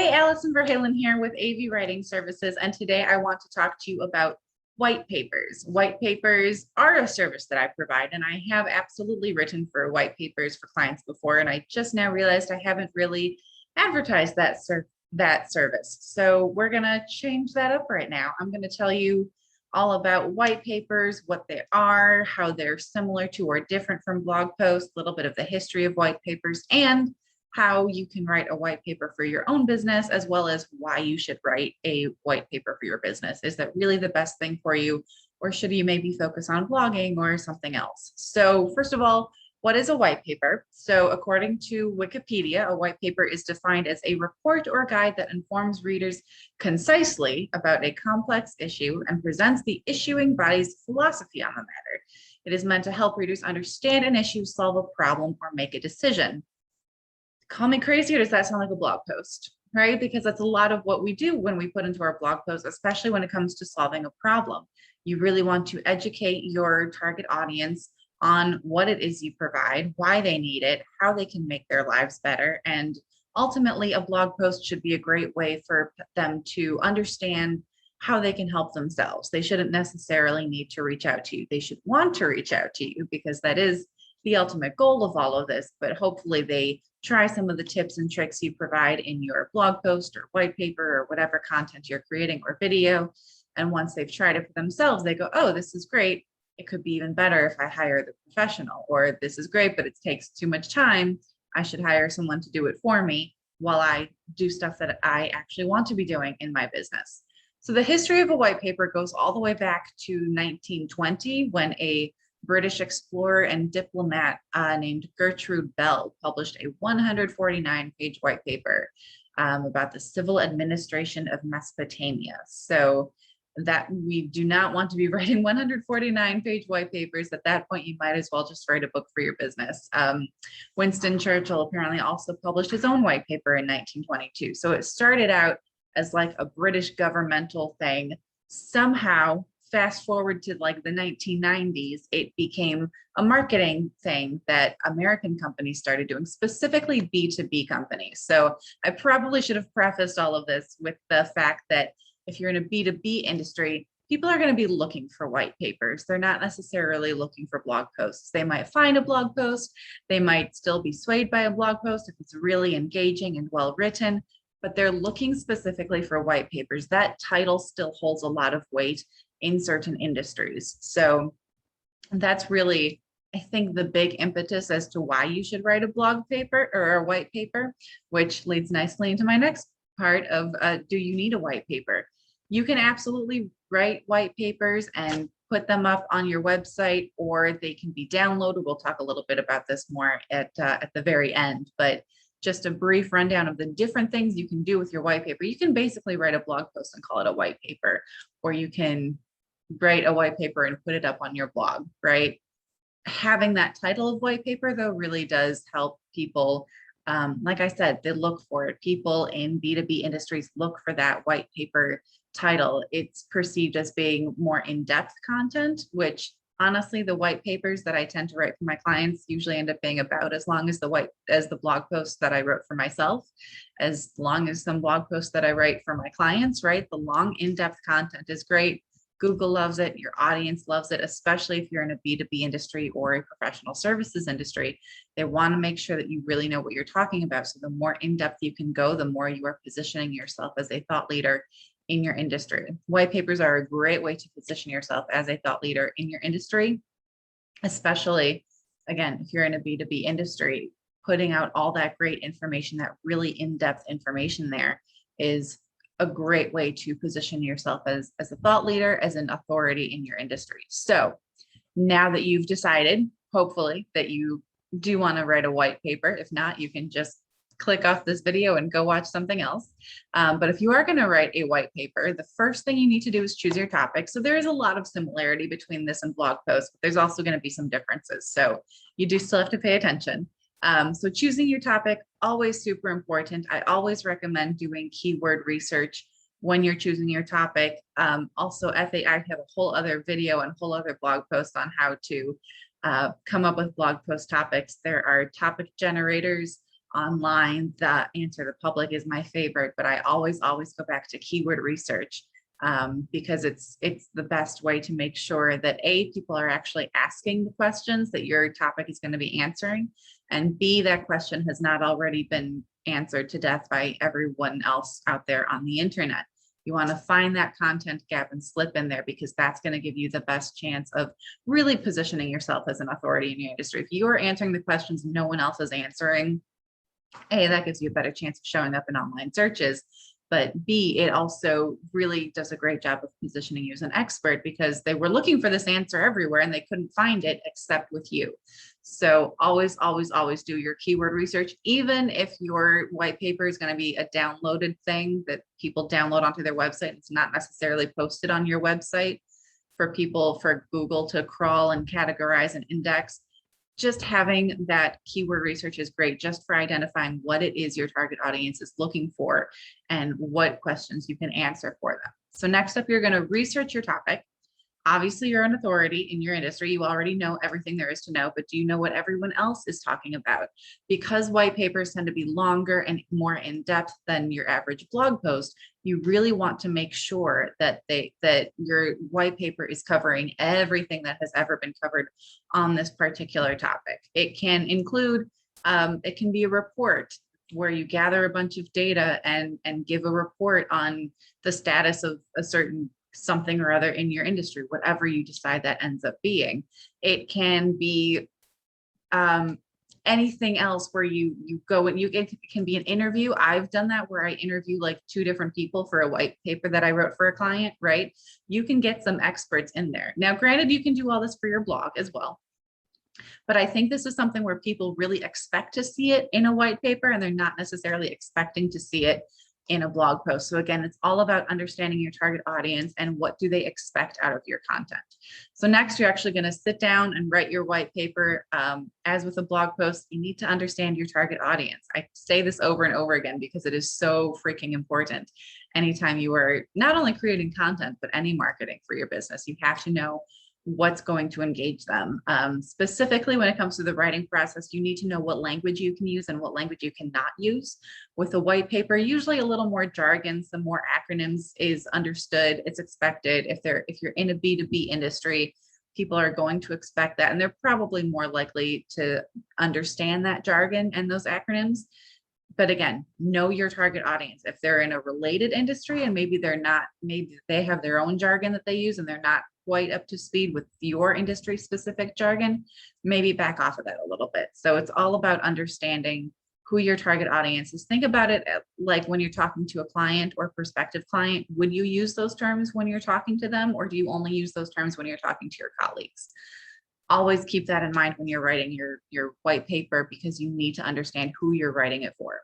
Hey, Allison Verhalen here with AV Writing Services, and today I want to talk to you about white papers. White papers are a service that I provide, and I have absolutely written for white papers for clients before, and I just now realized I haven't really advertised that service. So we're gonna change that up right now. I'm gonna tell you all about white papers, what they are, how they're similar to or different from blog posts, a little bit of the history of white papers, and how you can write a white paper for your own business, as well as why you should write a white paper for your business. Is that really the best thing for you? Or should you maybe focus on blogging or something else? So first of all, what is a white paper? So according to Wikipedia, a white paper is defined as a report or guide that informs readers concisely about a complex issue and presents the issuing body's philosophy on the matter. It is meant to help readers understand an issue, solve a problem, or make a decision. Call me crazy, or does that sound like a blog post, right? Because that's a lot of what we do when we put into our blog posts, especially when it comes to solving a problem. You really want to educate your target audience on what it is you provide, why they need it, how they can make their lives better. And ultimately, a blog post should be a great way for them to understand how they can help themselves. They shouldn't necessarily need to reach out to you. They should want to reach out to you because that is the ultimate goal of all of this, but hopefully they try some of the tips and tricks you provide in your blog post or white paper or whatever content you're creating or video. And once they've tried it for themselves, they go, oh, this is great. It could be even better if I hire the professional, or this is great, but it takes too much time. I should hire someone to do it for me while I do stuff that I actually want to be doing in my business. So the history of a white paper goes all the way back to 1920 when a British explorer and diplomat named Gertrude Bell published a 149-page white paper about the civil administration of Mesopotamia. So that we do not want to be writing 149-page white papers. At that point, you might as well just write a book for your business. Winston Churchill apparently also published his own white paper in 1922. So it started out as like a British governmental thing. Somehow, fast forward to like the 1990s, it became a marketing thing that American companies started doing, specifically B2B companies. So I probably should have prefaced all of this with the fact that if you're in a B2B industry, people are going to be looking for white papers. They're not necessarily looking for blog posts. They might find a blog post. They might still be swayed by a blog post if it's really engaging and well written, but they're looking specifically for white papers. That title still holds a lot of weight in certain industries. So that's really, I think, the big impetus as to why you should write a blog paper or a white paper, which leads nicely into my next part of do you need a white paper? You can absolutely write white papers and put them up on your website, or they can be downloaded. We'll talk a little bit about this more at the very end, but just a brief rundown of the different things you can do with your white paper. You can basically write a blog post and call it a white paper, or you can write a white paper and put it up on your blog, right? Having that title of white paper, though, really does help people. Like I said, they look for it. People in B2B industries look for that white paper title. It's perceived as being more in-depth content, which honestly, the white papers that I tend to write for my clients usually end up being about as long as the blog posts that I wrote for myself, as long as some blog posts that I write for my clients, right? The long in-depth content is great. Google loves it. Your audience loves it, especially if you're in a B2B industry or a professional services industry. They want to make sure that you really know what you're talking about. So the more in-depth you can go, the more you are positioning yourself as a thought leader in your industry. White papers are a great way to position yourself as a thought leader in your industry, especially, again, if you're in a B2B industry. Putting out all that great information, that really in-depth information there, is a great way to position yourself as a thought leader, as an authority in your industry. So now that you've decided, hopefully, that you do want to write a white paper, if not, you can just click off this video and go watch something else. But if you are going to write a white paper, the first thing you need to do is choose your topic. So there is a lot of similarity between this and blog posts, but there's also going to be some differences. So you do still have to pay attention. So choosing your topic, always super important. I always recommend doing keyword research when you're choosing your topic. Also, FAI have a whole other video and a whole other blog post on how to come up with blog post topics. There are topic generators online. The answer the public is my favorite, but I always go back to keyword research because it's the best way to make sure that A, people are actually asking the questions that your topic is going to be answering, and B, that question has not already been answered to death by everyone else out there on the internet. You want to find that content gap and slip in there, because that's going to give you the best chance of really positioning yourself as an authority in your industry. If you are answering the questions no one else is answering, A, that gives you a better chance of showing up in online searches. But B, it also really does a great job of positioning you as an expert, because they were looking for this answer everywhere and they couldn't find it except with you. So always do your keyword research, even if your white paper is going to be a downloaded thing that people download onto their website. It's not necessarily posted on your website for Google to crawl and categorize and index. Just having that keyword research is great, just for identifying what it is your target audience is looking for and what questions you can answer for them. So next up, you're going to research your topic. Obviously, you're an authority in your industry. You already know everything there is to know, but do you know what everyone else is talking about? Because white papers tend to be longer and more in depth than your average blog post, you really want to make sure that your white paper is covering everything that has ever been covered on this particular topic. It can include, it can be a report where you gather a bunch of data and give a report on the status of a certain something or other in your industry, whatever you decide that ends up being. It can be anything else where you go and it can be an interview. I've done that where I interview like 2 different people for a white paper that I wrote for a client, right? You can get some experts in there. Now, granted, you can do all this for your blog as well, but I think this is something where people really expect to see it in a white paper, and they're not necessarily expecting to see it in a blog post. So again, it's all about understanding your target audience and what do they expect out of your content. So next, you're actually going to sit down and write your white paper. As with a blog post, you need to understand your target audience. I say this over and over again because it is so freaking important. Anytime you are not only creating content, but any marketing for your business, you have to know what's going to engage them. Specifically, when it comes to the writing process, you need to know what language you can use and what language you cannot use. With a white paper, usually a little more jargon, some more acronyms is understood. It's expected. If you're in a B2B industry, people are going to expect that, and they're probably more likely to understand that jargon and those acronyms. But again, know your target audience. If they're in a related industry and maybe they have their own jargon that they use and they're not quite up to speed with your industry specific jargon, maybe back off of that a little bit. So it's all about understanding who your target audience is. Think about it like when you're talking to a client or prospective client. Would you use those terms when you're talking to them, or do you only use those terms when you're talking to your colleagues? Always keep that in mind when you're writing your white paper, because you need to understand who you're writing it for.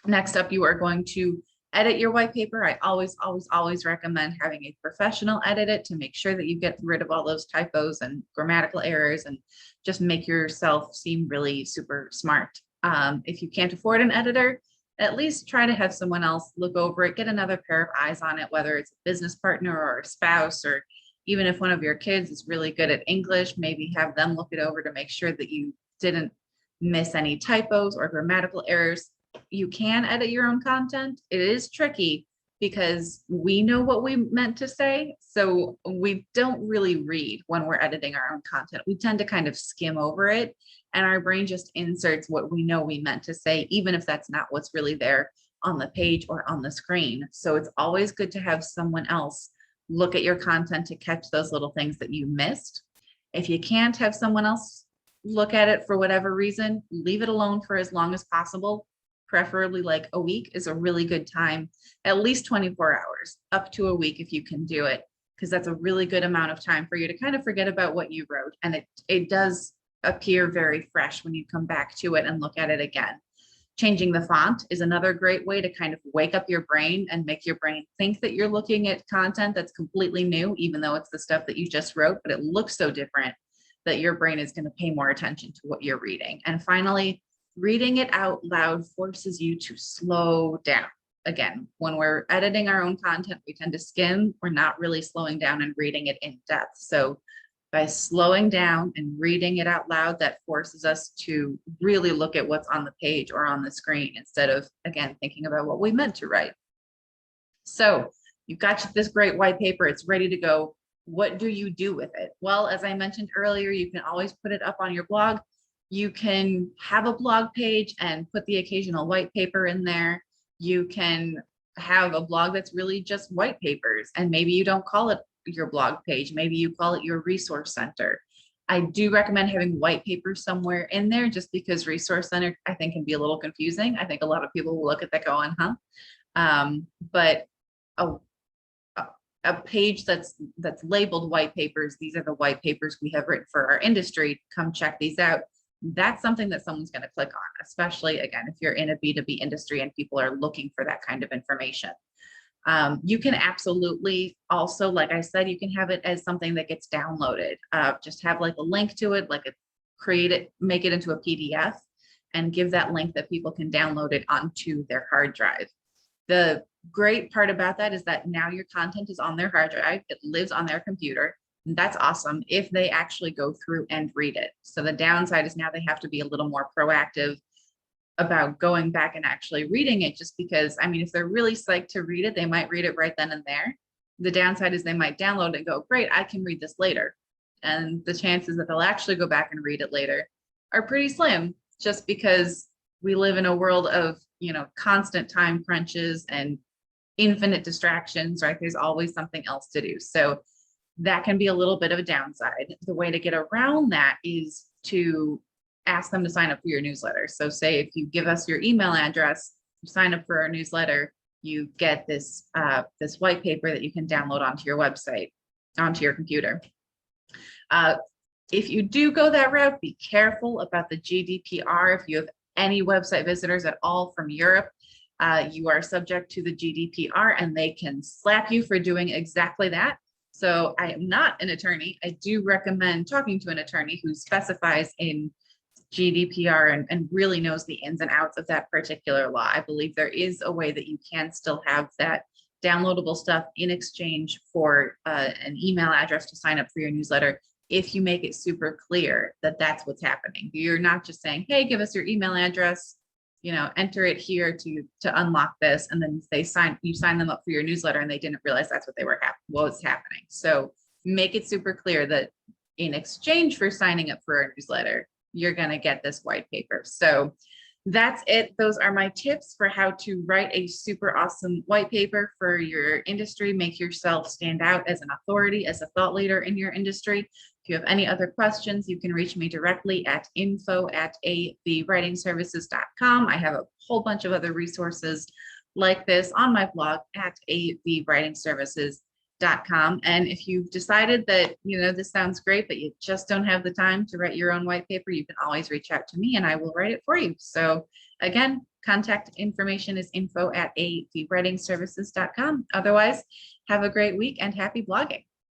Next up, you are going to edit your white paper. I always recommend having a professional edit it to make sure that you get rid of all those typos and grammatical errors and just make yourself seem really super smart. If you can't afford an editor, at least try to have someone else look over it, get another pair of eyes on it, whether it's a business partner or a spouse, or even if one of your kids is really good at English, maybe have them look it over to make sure that you didn't miss any typos or grammatical errors. You can edit your own content. It is tricky because we know what we meant to say. So we don't really read when we're editing our own content. We tend to kind of skim over it, and our brain just inserts what we know we meant to say, even if that's not what's really there on the page or on the screen. So it's always good to have someone else look at your content to catch those little things that you missed. If you can't have someone else look at it for whatever reason, leave it alone for as long as possible. Preferably like a week is a really good time, at least 24 hours, up to a week if you can do it, because that's a really good amount of time for you to kind of forget about what you wrote. And it does appear very fresh when you come back to it and look at it again. Changing the font is another great way to kind of wake up your brain and make your brain think that you're looking at content that's completely new, even though it's the stuff that you just wrote, but it looks so different that your brain is going to pay more attention to what you're reading. And finally, reading it out loud forces you to slow down. Again, when we're editing our own content, we tend to skim. We're not really slowing down and reading it in depth. So by slowing down and reading it out loud, that forces us to really look at what's on the page or on the screen instead of, again, thinking about what we meant to write. So you've got this great white paper, it's ready to go. What do you do with it? Well, as I mentioned earlier, you can always put it up on your blog. You can have a blog page and put the occasional white paper in there. You can have a blog that's really just white papers, and maybe you don't call it your blog page, maybe you call it your resource center. I do recommend having white paper somewhere in there, just because resource center, I think, can be a little confusing. I think a lot of people will look at that going, but a, a page that's labeled white papers, these are the white papers we have written for our industry, come check these out. That's something that someone's going to click on, especially, again, if you're in a B2B industry and people are looking for that kind of information. You can absolutely also, like I said, you can have it as something that gets downloaded. Just have like a link to it, create it, make it into a PDF, and give that link that people can download it onto their hard drive. The great part about that is that now your content is on their hard drive, it lives on their computer. And that's awesome if they actually go through and read it. So the downside is now they have to be a little more proactive about going back and actually reading it, just because, I mean, if they're really psyched to read it, they might read it right then and there. The downside is they might download it and go, great, I can read this later. And the chances that they'll actually go back and read it later are pretty slim, just because we live in a world of, constant time crunches and infinite distractions, right? There's always something else to do. So that can be a little bit of a downside. The way to get around that is to ask them to sign up for your newsletter. So say if you give us your email address, you sign up for our newsletter, you get this this white paper that you can download onto your website, onto your computer. If you do go that route, be careful about the GDPR. If you have any website visitors at all from Europe, you are subject to the GDPR, and they can slap you for doing exactly that. So I am not an attorney. I do recommend talking to an attorney who specifies in GDPR and really knows the ins and outs of that particular law. I believe there is a way that you can still have that downloadable stuff in exchange for an email address to sign up for your newsletter, if you make it super clear that that's what's happening. You're not just saying, hey, give us your email address, enter it here to unlock this, and then you sign them up for your newsletter and they didn't realize that's what what was happening. So make it super clear that in exchange for signing up for our newsletter, you're going to get this white paper. So that's it. Those are my tips for how to write a super awesome white paper for your industry. Make yourself stand out as an authority, as a thought leader in your industry. If you have any other questions, you can reach me directly at info@avwritingservices.com. I have a whole bunch of other resources like this on my blog at avwritingservices.com. And if you've decided that, this sounds great, but you just don't have the time to write your own white paper, you can always reach out to me and I will write it for you. So again, contact information is info@avwritingservices.com. Otherwise, have a great week and happy blogging.